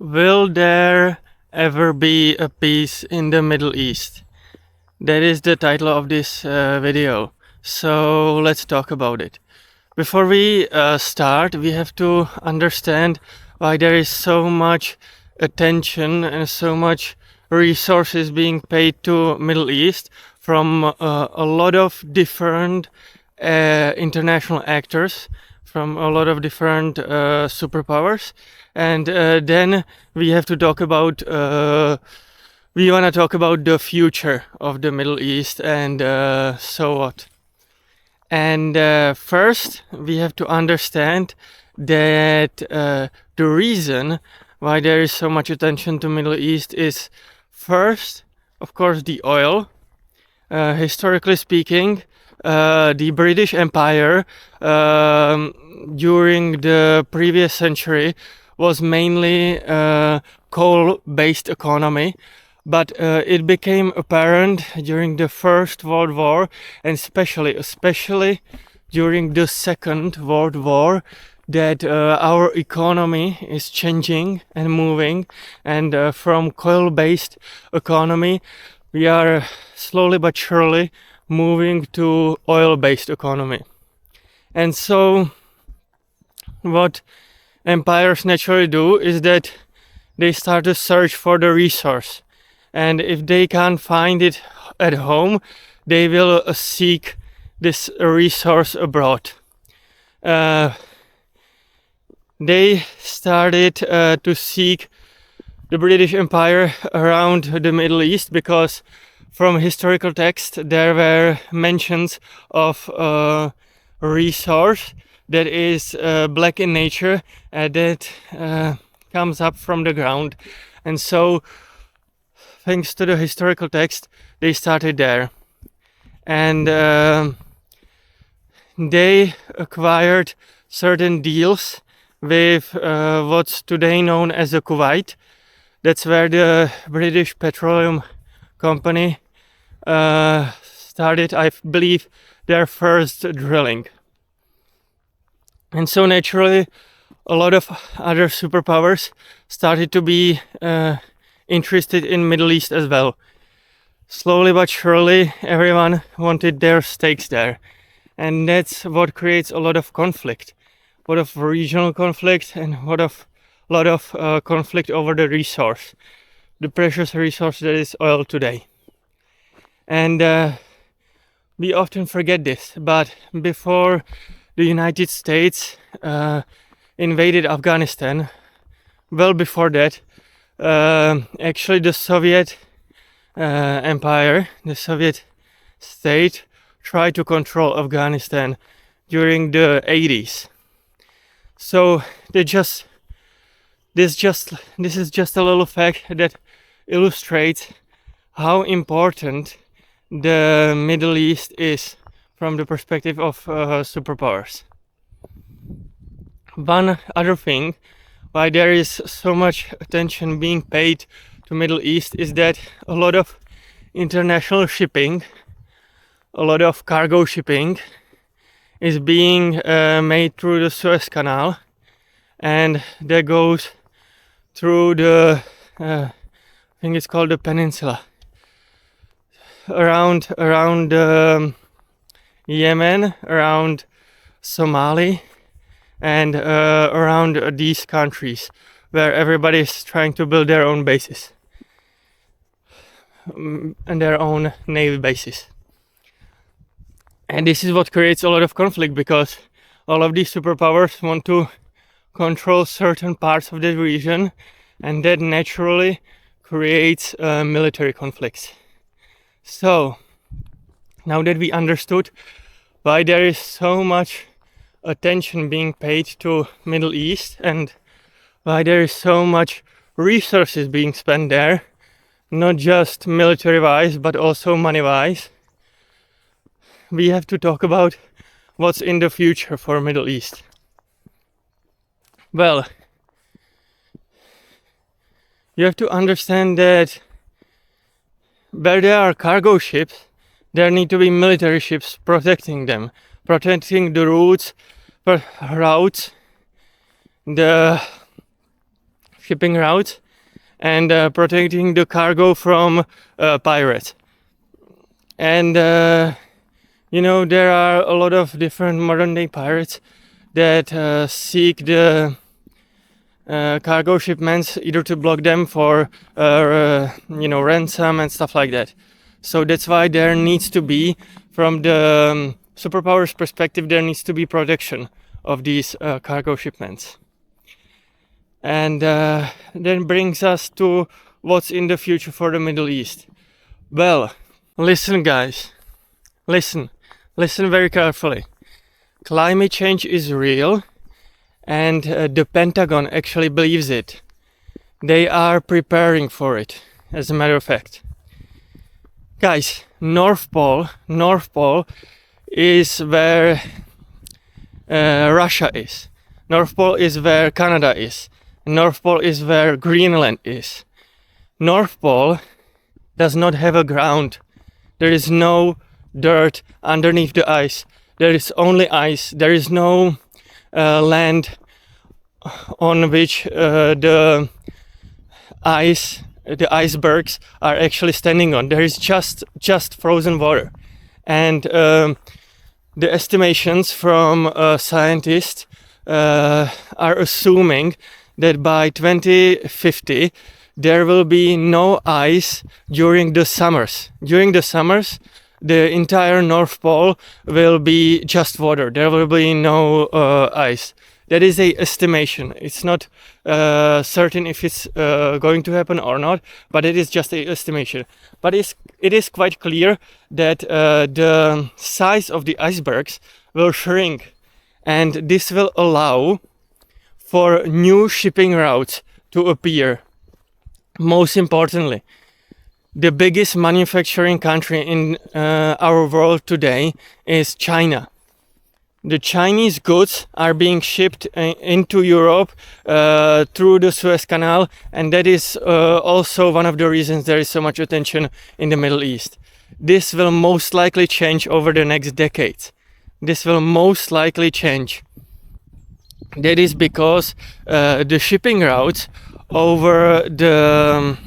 Will there ever be a peace in the Middle East? That is the title of this video. So let's talk about it. Before we start, we have to understand why there is so much attention and so much resources being paid to Middle East from a lot of different international actors, from a lot of different superpowers, and then we have to talk about we want to talk about the future of the Middle East and so what. And first, we have to understand that the reason why there is so much attention to Middle East is first, of course, the oil. Historically speaking, the British Empire during the previous century was mainly a coal-based economy, but it became apparent during the First World War, and especially during the Second World War, that our economy is changing and moving, and from coal-based economy we are slowly but surely moving to oil-based economy. And so what empires naturally do is that they start to search for the resource, and if they can't find it at home, they will seek this resource abroad. They started to seek the British Empire around the Middle East because from historical text there were mentions of a resource that is black in nature, that comes up from the ground, and so thanks to the historical text they started there, and they acquired certain deals with what's today known as the Kuwait. That's where the British Petroleum Company started, I believe, their first drilling. And so naturally, a lot of other superpowers started to be interested in Middle East as well. Slowly but surely, everyone wanted their stakes there. And that's what creates a lot of conflict, a lot of regional conflict, and a lot of conflict over the resource, the precious resource that is oil today. And we often forget this, but before the United States invaded Afghanistan, well before that, actually the Soviet Empire, the Soviet state, tried to control Afghanistan during the 80s. So this is just a little fact that illustrates how important the Middle East is from the perspective of superpowers. One other thing why there is so much attention being paid to Middle East is that a lot of international shipping, a lot of cargo shipping is being made through the Suez Canal, and that goes through the I think it's called the peninsula, around Yemen, around Somalia, and around these countries where everybody is trying to build their own bases and their own navy bases. And this is what creates a lot of conflict, because all of these superpowers want to control certain parts of the region, and that naturally creates military conflicts. So now that we understood why there is so much attention being paid to Middle East and why there is so much resources being spent there, not just military wise but also money wise, we have to talk about what's in the future for Middle East. Well, you have to understand that where there are cargo ships, there need to be military ships protecting them, protecting the routes, the shipping routes and protecting the cargo from pirates. And there are a lot of different modern day pirates that seek the cargo shipments either to block them for ransom and stuff like that. So that's why there needs to be, from the superpowers perspective, there needs to be protection of these cargo shipments. And then brings us to what's in the future for the Middle East. Well, listen guys, listen very carefully. Climate change is real, and the Pentagon actually believes it. They are preparing for it, as a matter of fact. Guys, North Pole is where Russia is. North Pole is where Canada is. North Pole is where Greenland is. North Pole does not have a ground. There is no dirt underneath the ice. There is only ice. There is no land on which the icebergs are actually standing on. There is just frozen water. And the estimations from scientists are assuming that by 2050 there will be no ice during the summers. During the summers, the entire North Pole will be just water. There will be no ice. That is a estimation. It's not certain if it's going to happen or not, but it is just a estimation. But it is quite clear that the size of the icebergs will shrink, and this will allow for new shipping routes to appear. Most importantly, the biggest manufacturing country in our world today is China. The Chinese goods are being shipped into Europe through the Suez Canal, and that is also one of the reasons there is so much attention in the Middle East. This will most likely change over the next decades. This will most likely change. That is because the shipping routes over the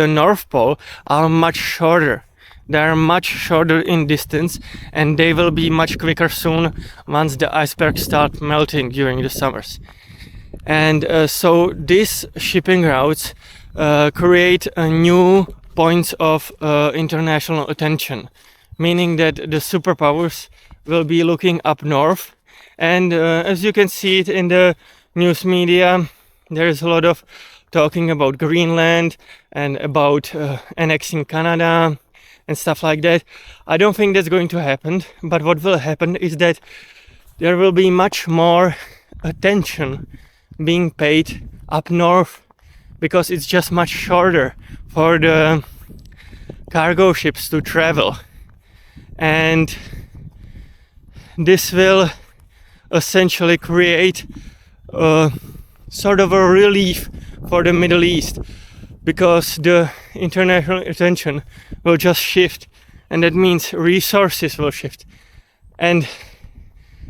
North Pole are much shorter. They are much shorter in distance, and they will be much quicker soon once the icebergs start melting during the summers. And so these shipping routes create new points of international attention, meaning that the superpowers will be looking up north. And as you can see it in the news media, there is a lot of talking about Greenland and about annexing Canada and stuff like that. I don't think that's going to happen, but what will happen is that there will be much more attention being paid up north, because it's just much shorter for the cargo ships to travel. And this will essentially create sort of a relief for the Middle East, because the international attention will just shift, and that means resources will shift. And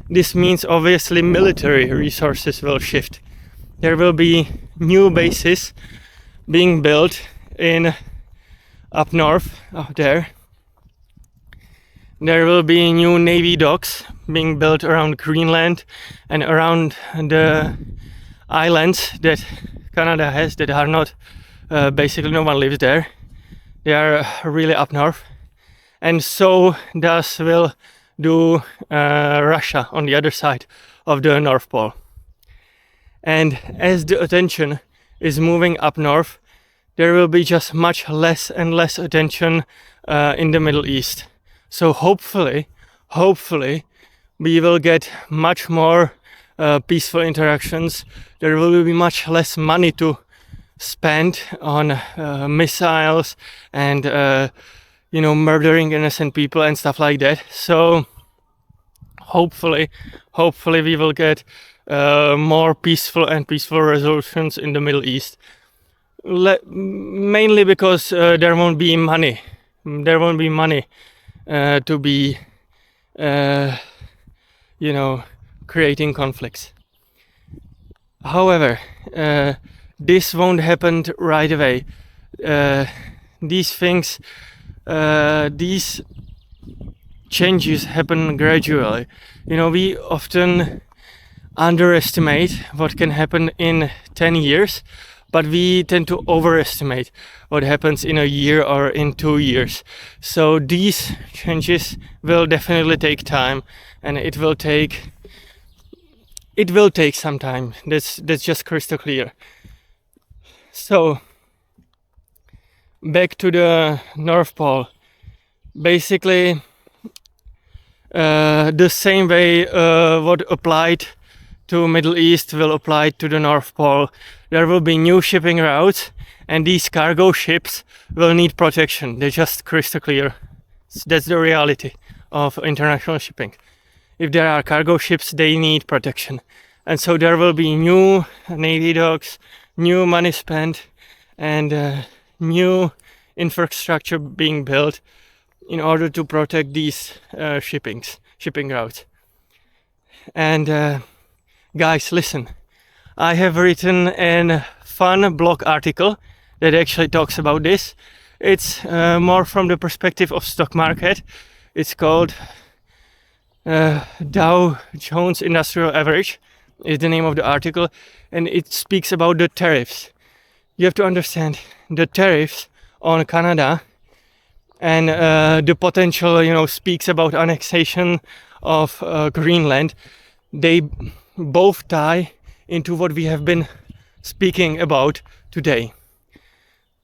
this means obviously military resources will shift. There will be new bases being built in up north, up there. There will be new navy docks being built around Greenland and around the islands that Canada has that are not, basically no one lives there. They are really up north. And so thus will do Russia on the other side of the North Pole. And as the attention is moving up north, there will be just much less and less attention in the Middle East. So hopefully we will get much more peaceful interactions. There will be much less money to spend on missiles and murdering innocent people and stuff like that. So hopefully we will get more peaceful resolutions in the Middle East. Mainly because there won't be money. There won't be money to be, creating conflicts. However, this won't happen right away. These things, these changes happen gradually. We often underestimate what can happen in 10 years, but we tend to overestimate what happens in a year or in 2 years. So these changes will definitely take time, and it will take some time. That's just crystal clear. So back to the North Pole. Basically, the same way what applied to Middle East will apply to the North Pole. There will be new shipping routes, and these cargo ships will need protection. They're just crystal clear. That's the reality of international shipping. If there are cargo ships, they need protection. And so there will be new Navy docks, new money spent, and new infrastructure being built in order to protect these shipping routes. And guys, listen, I have written a fun blog article that actually talks about this. It's more from the perspective of stock market. It's called Dow Jones Industrial Average is the name of the article, and it speaks about the tariffs. You have to understand the tariffs on Canada and the potential, speaks about annexation of Greenland. They both tie into what we have been speaking about today.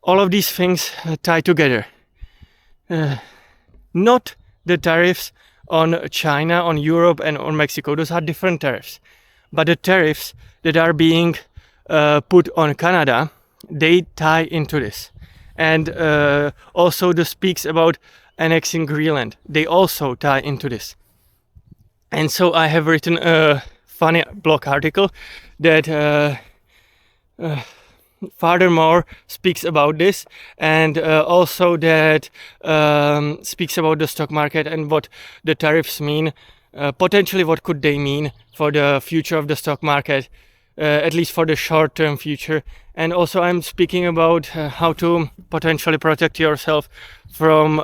All of these things tie together. Not the tariffs on China, on Europe, and on Mexico. Those are different tariffs. But the tariffs that are being put on Canada, they tie into this. And also the speaks about annexing Greenland. They also tie into this. And so I have written a funny blog article that furthermore speaks about this, and also that speaks about the stock market and what the tariffs mean, potentially what could they mean for the future of the stock market, at least for the short-term future. And also I'm speaking about how to potentially protect yourself from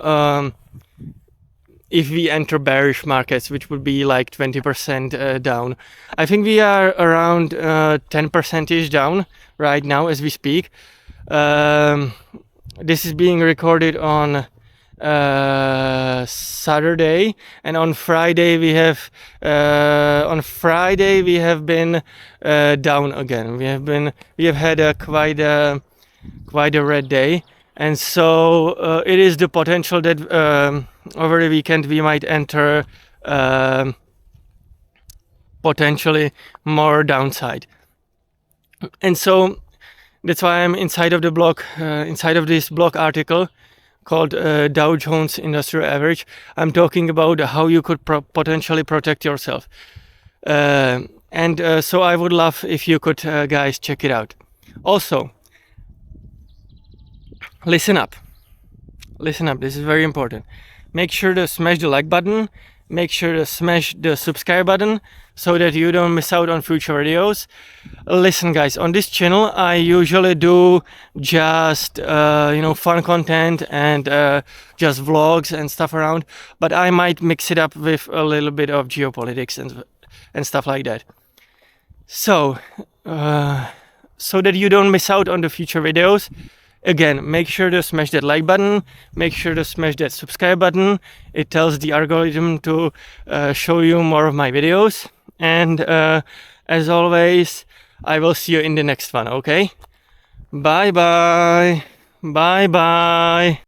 if we enter bearish markets, which would be like 20% down. I think we are around 10% down right now as we speak. This is being recorded on Saturday, and on Friday we have been down again. We have had quite a red day, and so it is the potential that over the weekend we might enter potentially more downside. And so that's why I'm inside of this blog article called Dow Jones Industrial Average. I'm talking about how you could potentially protect yourself. And so I would love if you could, guys, check it out. Also, listen up. This is very important. Make sure to smash the like button. Make sure to smash the subscribe button so that you don't miss out on future videos. Listen, guys, on this channel I usually do just fun content and just vlogs and stuff around, but I might mix it up with a little bit of geopolitics and stuff like that. So that you don't miss out on the future videos, again, make sure to smash that like button, make sure to smash that subscribe button. It tells the algorithm to show you more of my videos. And as always, I will see you in the next one, okay? Bye bye. Bye bye.